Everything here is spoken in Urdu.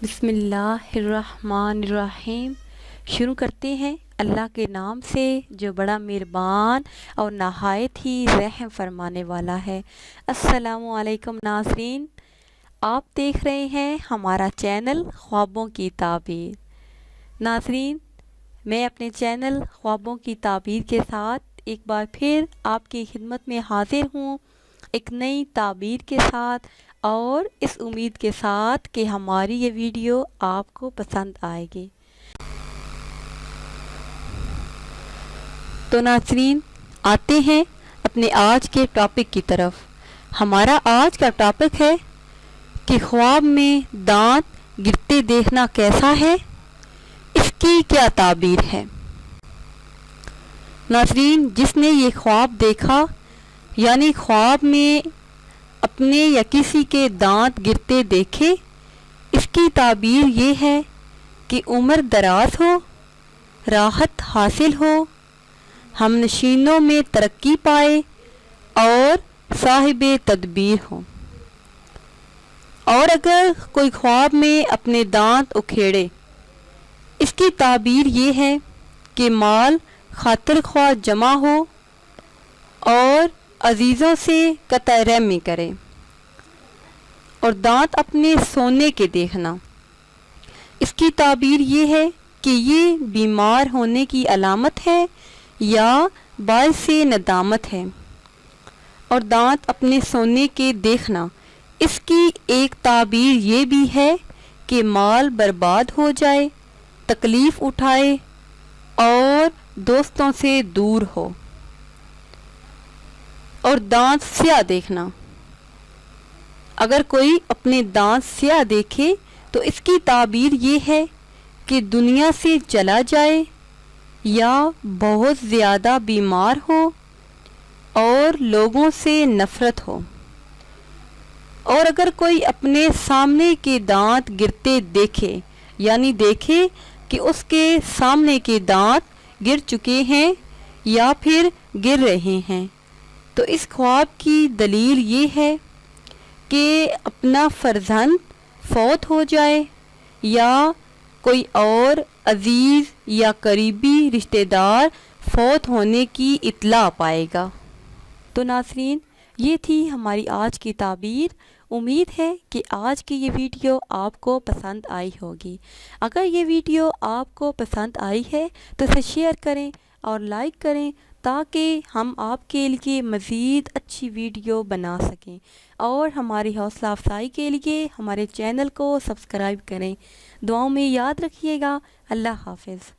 بسم اللہ الرحمن الرحیم۔ شروع کرتے ہیں اللہ کے نام سے جو بڑا مہربان اور نہایت ہی رحم فرمانے والا ہے۔ السلام علیکم ناظرین، آپ دیکھ رہے ہیں ہمارا چینل خوابوں کی تعبیر۔ ناظرین، میں اپنے چینل خوابوں کی تعبیر کے ساتھ ایک بار پھر آپ کی خدمت میں حاضر ہوں، ایک نئی تعبیر کے ساتھ، اور اس امید کے ساتھ کہ ہماری یہ ویڈیو آپ کو پسند آئے گی۔ تو ناظرین، آتے ہیں اپنے آج کے ٹاپک کی طرف۔ ہمارا آج کا ٹاپک ہے کہ خواب میں دانت گرتے دیکھنا کیسا ہے، اس کی کیا تعبیر ہے۔ ناظرین، جس نے یہ خواب دیکھا، یعنی خواب میں اپنے یا کسی کے دانت گرتے دیکھے، اس کی تعبیر یہ ہے کہ عمر دراز ہو، راحت حاصل ہو، ہم نشینوں میں ترقی پائے اور صاحب تدبیر ہو۔ اور اگر کوئی خواب میں اپنے دانت اکھیڑے، اس کی تعبیر یہ ہے کہ مال خاطر خواہ جمع ہو اور عزیزوں سے قطع رحمی کرے۔ اور دانت اپنے سونے کے دیکھنا، اس کی تعبیر یہ ہے کہ یہ بیمار ہونے کی علامت ہے یا باعث ندامت ہے۔ اور دانت اپنے سونے کے دیکھنا، اس کی ایک تعبیر یہ بھی ہے کہ مال برباد ہو جائے، تکلیف اٹھائے اور دوستوں سے دور ہو۔ اور دانت سیاہ دیکھنا، اگر کوئی اپنے دانت سیاہ دیکھے تو اس کی تعبیر یہ ہے کہ دنیا سے چلا جائے یا بہت زیادہ بیمار ہو اور لوگوں سے نفرت ہو۔ اور اگر کوئی اپنے سامنے کے دانت گرتے دیکھے، یعنی دیکھے کہ اس کے سامنے کے دانت گر چکے ہیں یا پھر گر رہے ہیں، تو اس خواب کی دلیل یہ ہے کہ اپنا فرزند فوت ہو جائے یا کوئی اور عزیز یا قریبی رشتہ دار فوت ہونے کی اطلاع پائے گا۔ تو ناظرین، یہ تھی ہماری آج کی تعبیر۔ امید ہے کہ آج کی یہ ویڈیو آپ کو پسند آئی ہوگی۔ اگر یہ ویڈیو آپ کو پسند آئی ہے تو اسے شیئر کریں اور لائک کریں تاکہ ہم آپ کے لیے مزید اچھی ویڈیو بنا سکیں، اور ہماری حوصلہ افزائی کے لیے ہمارے چینل کو سبسکرائب کریں۔ دعاؤں میں یاد رکھیے گا۔ اللہ حافظ۔